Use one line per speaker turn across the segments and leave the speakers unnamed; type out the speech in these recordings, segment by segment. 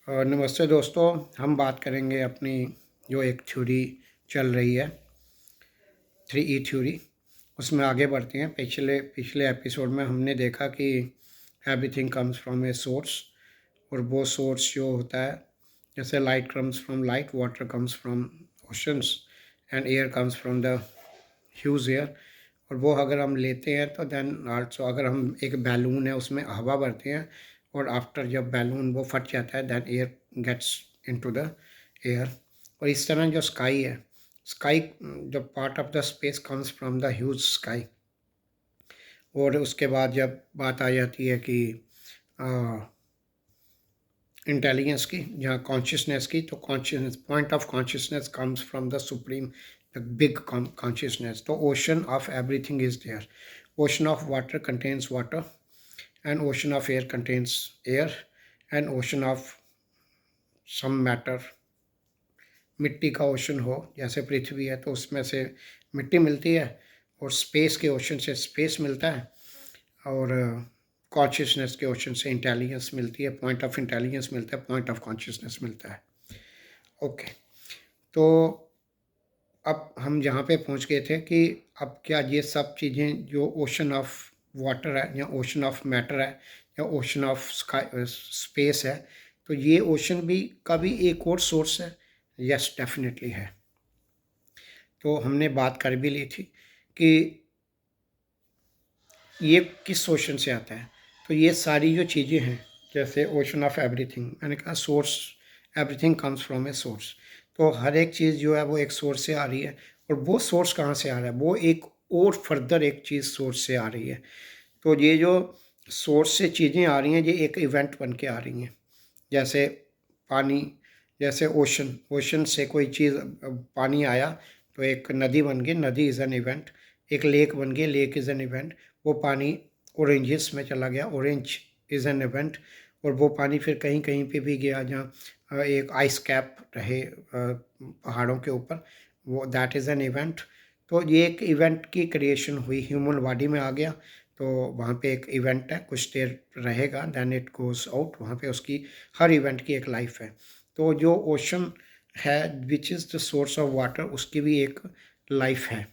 नमस्ते दोस्तों। हम बात करेंगे अपनी जो एक थ्योरी चल रही है 3E थ्योरी, उसमें आगे बढ़ते हैं। पिछले पिछले एपिसोड में हमने देखा कि everything comes from a source, और वो सोर्स जो होता है, जैसे light comes from light, water comes from oceans and air comes from the huge air. और वो अगर हम लेते हैं तो देन आल्सो, अगर हम एक बैलून है उसमें हवा भरते हैं और आफ्टर जब बैलून वो फट जाता है then air gets into the air. और इस तरह जो स्काई है, स्काई जो part of the space comes from the huge sky. और उसके बाद जब बात आ जाती है कि इंटेलिजेंस की, जहाँ कॉन्शियसनेस की, तो consciousness, point of consciousness comes from the supreme, the big consciousness. तो ocean of everything is there. Ocean of water contains water, and ocean of air contains air, and ocean of some matter, मिट्टी का ocean हो जैसे पृथ्वी है तो उसमें से मिट्टी मिलती है, और स्पेस के ओशन से स्पेस मिलता है, और कॉन्शियसनेस के ओशन से इंटेलिजेंस मिलती है, पॉइंट ऑफ इंटेलिजेंस मिलता है, पॉइंट ऑफ कॉन्शियसनेस मिलता है। ओके, तो अब हम जहाँ पे पहुँच गए थे कि अब क्या ये सब चीज़ें जो ओशन ऑफ वाटर है, या ओशन ऑफ मैटर है, या ओशन ऑफ स्काई स्पेस है, तो ये ओशन भी का भी एक और सोर्स है? यस, डेफिनेटली है। तो हमने बात कर भी ली थी कि ये किस ओशन से आता है। तो ये सारी जो चीज़ें हैं, जैसे ओशन ऑफ एवरीथिंग, मैंने कहा source, everything comes from a source. तो हर एक चीज़ जो है वो एक सोर्स से आ रही है। और वो सोर्स कहाँ से आ रहा है? वो एक और फर्दर एक चीज़ सोर्स से आ रही है। तो ये जो सोर्स से चीज़ें आ रही हैं, ये एक इवेंट बन के आ रही हैं। जैसे पानी, जैसे ओशन, ओशन से कोई चीज़, पानी आया तो एक नदी बन गई, नदी इज़ एन इवेंट। एक लेक बन गई, लेक इज़ एन इवेंट। वो पानी ऑरेंजेस में चला गया, ऑरेंज इज़ एन इवेंट। और वो पानी फिर कहीं कहीं पे भी गया जहाँ एक आइस कैप रहे पहाड़ों के ऊपर, वो दैट इज़ एन इवेंट। तो ये एक इवेंट की क्रिएशन हुई, ह्यूमन बॉडी में आ गया, तो वहाँ पे एक इवेंट है, कुछ देर रहेगा, देन इट गोज़ आउट। वहाँ पे उसकी हर इवेंट की एक लाइफ है। तो जो ओशन है which is the source of water, उसकी भी एक लाइफ है,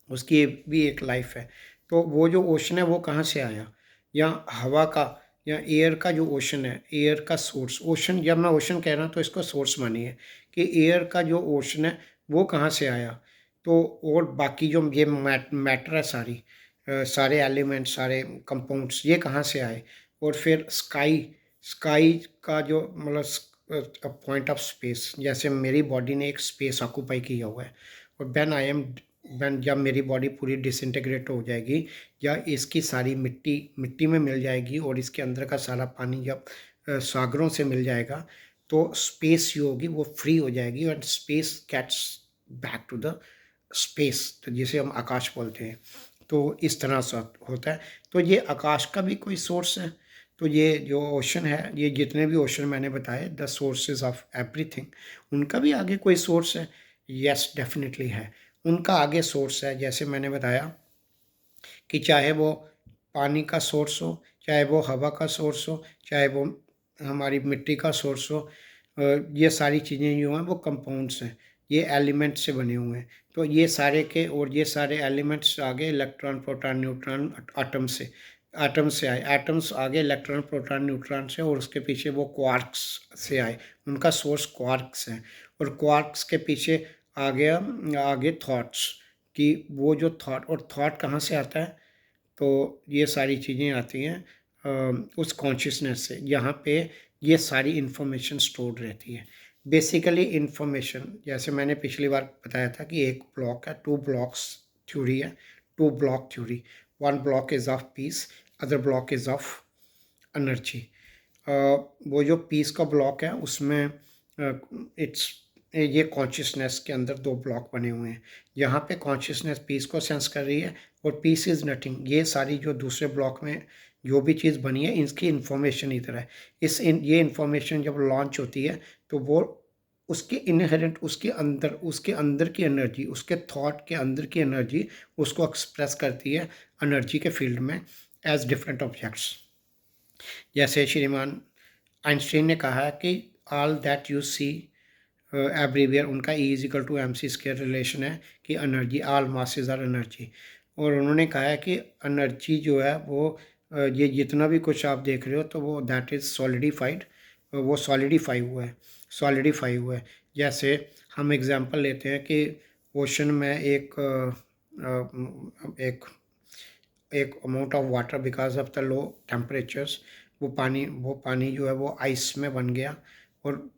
उसकी भी एक लाइफ है। तो वो जो ओशन है वो कहाँ से आया? या हवा का, या एयर का जो ओशन है, एयर का सोर्स, ओशन, जब मैं ओशन कह रहा हूँ तो इसको सोर्स मानिए कि एयर का जो ओशन है वो कहाँ से आया। तो और बाकी जो ये मैटर है सारी, सारे एलिमेंट्स, सारे कंपाउंड्स, ये कहाँ से आए? और फिर स्काई, स्काई का जो मतलब पॉइंट ऑफ स्पेस, जैसे मेरी बॉडी ने एक स्पेस ऑक्यूपाई किया हुआ है, और व्हेन जब मेरी बॉडी पूरी डिसइंटीग्रेट हो जाएगी, या इसकी सारी मिट्टी मिट्टी में मिल जाएगी, और इसके अंदर का सारा पानी जब सागरों से मिल जाएगा, तो स्पेस जो होगी वो फ्री हो जाएगी, और space gets back to the space, तो जिसे हम आकाश बोलते हैं। तो इस तरह से होता है। तो ये आकाश का भी कोई सोर्स है। तो ये जो ओशन है, ये जितने भी ओशन मैंने बताए, द सोर्सेज ऑफ एवरीथिंग, उनका भी आगे कोई सोर्स है? यस, डेफिनेटली है। उनका आगे सोर्स है, जैसे मैंने बताया कि चाहे वो पानी का सोर्स हो, चाहे वो हवा का सोर्स हो, चाहे वो हमारी मिट्टी का सोर्स हो, ये सारी चीज़ें जो हैं वो कंपाउंड्स हैं, ये एलिमेंट से बने हुए हैं। तो ये सारे के, और ये सारे एलिमेंट्स आगे इलेक्ट्रॉन प्रोटॉन न्यूट्रॉन एटम से आए, एटम्स आगे इलेक्ट्रॉन प्रोटॉन न्यूट्रॉन से, और उसके पीछे वो क्वार्क्स से आए, उनका सोर्स क्वार्क्स है। और क्वार्क्स के पीछे आ गया आगे थॉट्स, कि वो जो थॉट, और थॉट कहाँ से आता है? तो ये सारी चीज़ें आती हैं उस कॉन्शियसनेस से, यहाँ पे ये सारी इन्फॉर्मेशन स्टोर्ड रहती है। बेसिकली इन्फॉर्मेशन, जैसे मैंने पिछली बार बताया था कि एक ब्लॉक है, टू ब्लॉक्स थ्योरी है, two block theory. One block is of peace, other block is of energy. वो जो पीस का ब्लॉक है उसमें इट्स, ये कॉन्शियसनेस के अंदर दो ब्लॉक बने हुए हैं, यहाँ पे कॉन्शियसनेस पीस को सेंस कर रही है, और पीस इज़ नथिंग। ये सारी जो दूसरे ब्लॉक में जो भी चीज़ बनी है, इसकी इन्फॉर्मेशन इधर है। ये इन्फॉर्मेशन जब लॉन्च होती है तो वो उसके इनहेरेंट, उसके अंदर की एनर्जी, उसके थॉट के अंदर की एनर्जी उसको एक्सप्रेस करती है एनर्जी के फील्ड में एज डिफरेंट ऑब्जेक्ट्स। जैसे श्रीमान आइंस्टीन ने कहा है कि all that you see everywhere, उनका E is equal to M C square relation है कि energy, all masses are energy. और उन्होंने कहा है कि एनर्जी जो है वो ये जितना भी कुछ आप देख रहे हो तो वो दैट इज़ सॉलिडिफाइड, वो सॉलिडिफाई हुआ है। जैसे हम एग्जांपल लेते हैं कि ओशन में एक एक amount of water because of the low temperatures, वो पानी जो है वो आइस में बन गया और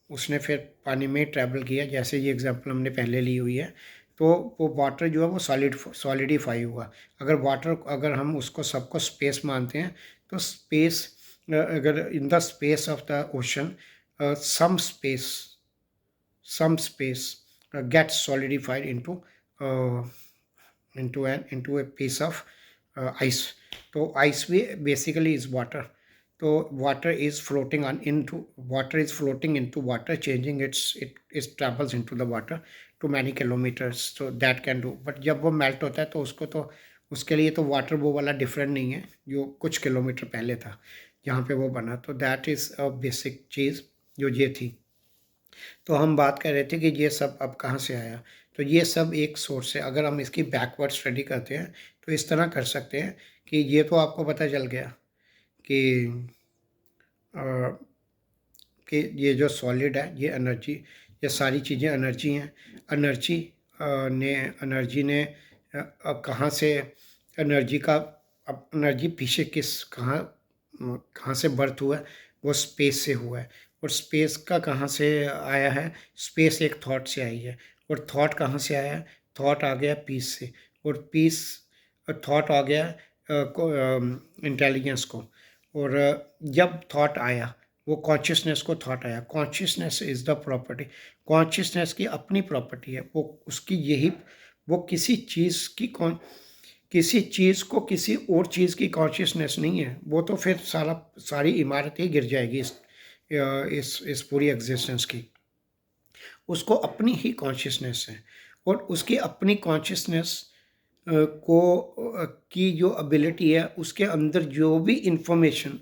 उसने फिर पानी में ट्रैवल किया, जैसे ये एग्जांपल हमने पहले ली हुई है। तो वो वाटर जो है वो सॉलिडिफाई हुआ। अगर हम उसको सबको स्पेस मानते हैं तो स्पेस, अगर in the space of the ocean some space some space gets solidified into a piece of ice. तो ice भी basically is water. तो water is floating into water, changing it travels into the water to many kilometers, so that can do. but जब वो melt होता है तो उसके लिए तो वाटर वो वाला डिफरेंट नहीं है जो कुछ किलोमीटर पहले था जहाँ पे वो बना। तो दैट इज़ अ बेसिक चीज़ जो ये थी। तो हम बात कर रहे थे कि ये सब अब कहाँ से आया। तो ये सब एक सोर्स है। अगर हम इसकी बैकवर्ड स्टडी करते हैं तो इस तरह कर सकते हैं कि ये तो आपको पता चल गया कि अ, कि ये जो सॉलिड है ये एनर्जी, ये सारी चीज़ें एनर्जी हैं। एनर्जी एनर्जी ने कहाँ से एनर्जी का अब एनर्जी पीछे कहाँ से बर्थ हुआ है, वो स्पेस से हुआ है। और स्पेस का कहाँ से आया है, स्पेस एक थॉट से आई है। और थॉट कहाँ से आया, थॉट आ गया पीस से। और पीस थॉट आ गया इंटेलिजेंस को। और जब थॉट आया वो कॉन्शियसनेस को थॉट आया। Consciousness is the property, consciousness की अपनी प्रॉपर्टी है। वो उसकी यही, वो किसी चीज़ को किसी और चीज़ की कॉन्शियसनेस नहीं है। वो तो फिर सारी इमारत ही गिर जाएगी इस पूरी एग्जिस्टेंस की। उसको अपनी ही कॉन्शियसनेस है। और उसकी अपनी कॉन्शियसनेस की जो एबिलिटी है, उसके अंदर जो भी इंफॉर्मेशन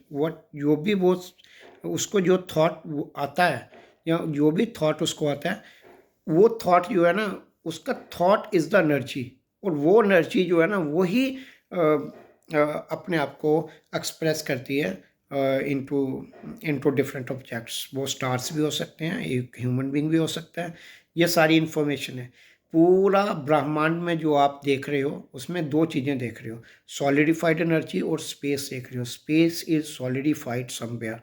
जो भी वो उसको जो थॉट आता है या जो भी थॉट उसको आता है, वो थॉट जो है ना, उसका थॉट इज़ द एनर्जी। और वो एनर्जी जो है ना वही अपने आप को एक्सप्रेस करती है इनटू इनटू डिफरेंट ऑब्जेक्ट्स। वो स्टार्स भी हो सकते हैं, एक ह्यूमन बीइंग भी हो सकता है। ये सारी इन्फॉर्मेशन है। पूरा ब्रह्मांड में जो आप देख रहे हो उसमें दो चीज़ें देख रहे हो, सॉलिडिफाइड एनर्जी और स्पेस देख रहे हो। Space is solidified somewhere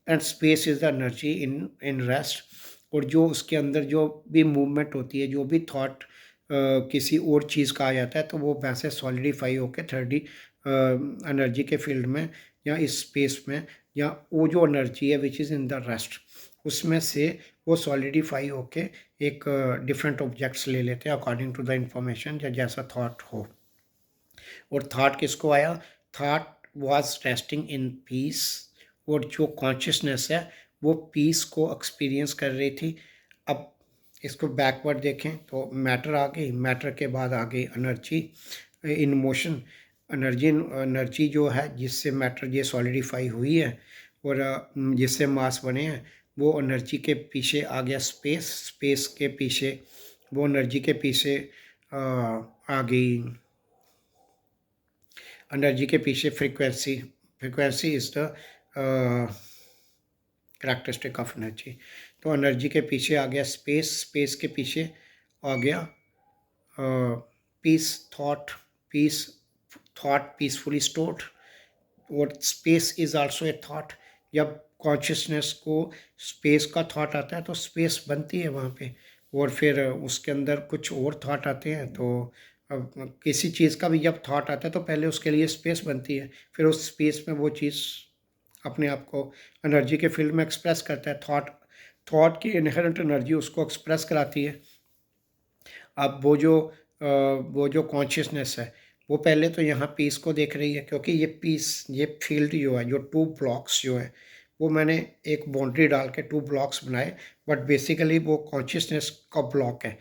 and space is the energy in rest. और जो उसके अंदर जो भी मूवमेंट होती है, जो भी थॉट किसी और चीज़ का आ जाता है, तो वो वैसे सॉलिडिफाई होकर थर्डी एनर्जी के फील्ड में या इस स्पेस में, या वो जो एनर्जी है which is in the rest, उसमें से वो सॉलिडिफाई होके एक डिफरेंट ऑब्जेक्ट्स ले लेते हैं अकॉर्डिंग टू द इंफॉर्मेशन या जैसा थॉट हो। और थॉट किसको आया, thought was resting in peace. और जो कॉन्शियसनेस है वो पीस को एक्सपीरियंस कर रही थी। अब इसको बैकवर्ड देखें तो मैटर आ गई, मैटर के बाद आ गई एनर्जी इन मोशन। एनर्जी जो है जिससे मैटर ये सॉलिडिफाई हुई है और जिससे मास बने हैं, वो एनर्जी के पीछे आ गया स्पेस। स्पेस के पीछे वो एनर्जी के पीछे आ गई, एनर्जी के पीछे frequency. Frequency is the characteristic of energy. तो एनर्जी के पीछे आ गया स्पेस, स्पेस के पीछे आ गया पीस, थॉट पीसफुली स्टोर्ड। और space is also a thought. जब कॉन्शियसनेस को स्पेस का थॉट आता है तो स्पेस बनती है वहाँ पे। और फिर उसके अंदर कुछ और थॉट आते हैं। तो अब किसी चीज़ का भी जब थॉट आता है तो पहले उसके लिए स्पेस बनती है, फिर उस स्पेस में वो चीज़ अपने आप को एनर्जी के फील्ड में एक्सप्रेस करता है। थॉट की इनहेरेंट एनर्जी उसको एक्सप्रेस कराती है। अब वो जो कॉन्शियसनेस है वो पहले तो यहाँ पीस को देख रही है, क्योंकि ये फील्ड जो है, जो टू ब्लॉक्स जो है, वो मैंने एक बाउंड्री डाल के टू ब्लॉक्स बनाए। बट बेसिकली वो कॉन्शियसनेस का ब्लॉक है।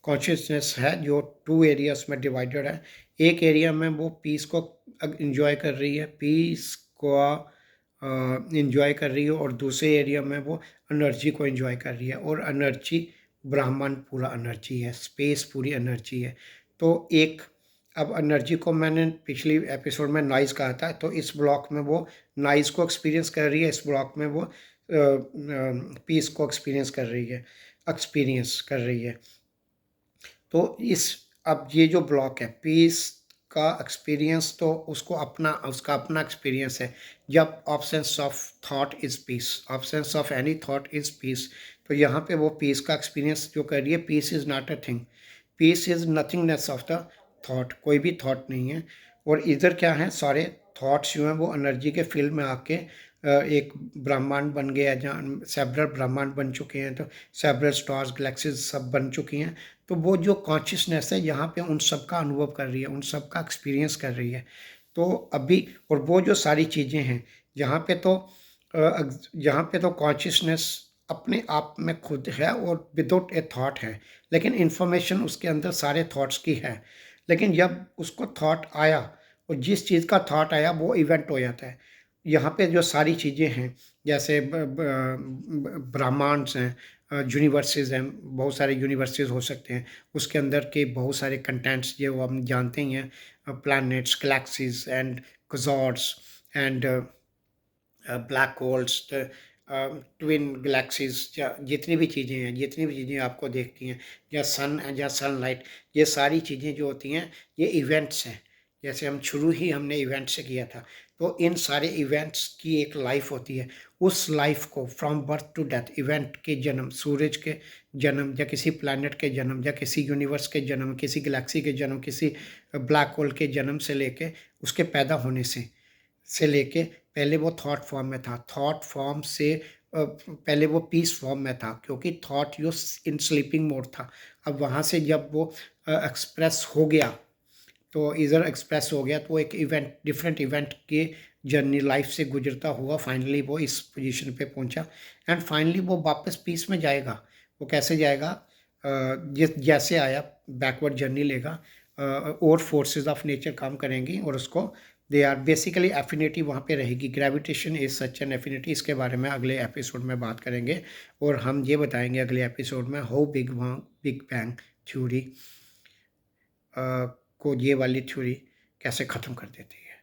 कॉन्शियसनेस है जो टू एरियाज में डिवाइडेड है। एक एरिया में वो पीस को इंजॉय कर रही है, पीस को इंजॉय कर रही है और दूसरे एरिया में वो एनर्जी को इंजॉय कर रही है। और एनर्जी, ब्रह्मांड पूरा एनर्जी है, स्पेस पूरी एनर्जी है। तो एक, अब एनर्जी को मैंने पिछली एपिसोड में नॉइज़ कहा था, तो इस ब्लॉक में वो नॉइज़ को एक्सपीरियंस कर रही है, इस ब्लॉक में वो पीस को एक्सपीरियंस कर रही है। तो इस, अब ये जो ब्लॉक है पीस का एक्सपीरियंस, तो उसको अपना, उसका अपना एक्सपीरियंस है। जब absence of thought is piece, absence of any thought is piece, तो यहाँ पे वो पीस का एक्सपीरियंस जो कर रही है, peace is not a thing, peace is nothingness of the thought, कोई भी थॉट नहीं है। और इधर क्या है, सारे थॉट्स जो हैं वो एनर्जी के फील्ड में आके एक ब्रह्मांड बन गया, जहाँ सेवरल ब्रह्मांड बन चुके हैं, तो सेवरल स्टार्स, गैलेक्सीज सब बन चुकी हैं। तो वो जो कॉन्शियसनेस है यहाँ पे उन सब का अनुभव कर रही है, उन सब का एक्सपीरियंस कर रही है। तो अभी, और वो जो सारी चीज़ें हैं यहाँ पे तो यहाँ पे तो कॉन्शियसनेस अपने आप में खुद है और विदाउट ए थॉट है, लेकिन इन्फॉर्मेशन उसके अंदर सारे थॉट्स की है। लेकिन जब उसको थॉट आया, और जिस चीज़ का थॉट आया वो इवेंट हो जाता है। यहाँ पे जो सारी चीज़ें हैं, जैसे ब्रह्मांड्स हैं, यूनिवर्सेस हैं, बहुत सारे यूनिवर्सेस हो सकते हैं, उसके अंदर के बहुत सारे कंटेंट्स जो हम जानते ही हैं, planets, galaxies and quasars and black holes, twin galaxies, या जितनी भी चीज़ें हैं, जितनी भी चीज़ें आपको देखती हैं, या सन है या सनलाइट, ये सारी चीज़ें जो होती हैं ये इवेंट्स हैं। जैसे हम शुरू ही हमने इवेंट से किया था, तो इन सारे इवेंट्स की एक लाइफ होती है। उस लाइफ को from birth to death, event के जन्म, सूरज के जन्म, या किसी प्लैनेट के जन्म, या किसी यूनिवर्स के जन्म, किसी गैलेक्सी के जन्म, किसी ब्लैक होल के जन्म से लेके उसके पैदा होने से लेके, पहले वो थॉट फॉर्म में था, थॉट फॉर्म से पहले वो पीस फॉर्म में था, क्योंकि थॉट जो इन स्लीपिंग मोड था। अब वहाँ से जब वो एक्सप्रेस हो गया, तो इधर एक्सप्रेस हो गया, तो वो एक इवेंट, डिफरेंट इवेंट के जर्नी लाइफ से गुजरता हुआ फाइनली वो इस पोजीशन पे पहुंचा। एंड फाइनली वो वापस पीस में जाएगा। वो कैसे जाएगा? जैसे आया बैकवर्ड जर्नी लेगा, और फोर्सेस ऑफ नेचर काम करेंगी और उसको, दे आर बेसिकली एफिनिटी वहाँ पे रहेगी, gravitation is such an affinity. इसके बारे में अगले एपिसोड में बात करेंगे, और हम ये बताएंगे अगले एपिसोड में हाउ बिग बैंग थ्योरी को, ये वाली थ्योरी कैसे ख़त्म कर देती है।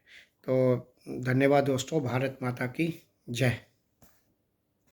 तो धन्यवाद दोस्तों, भारत माता की जय।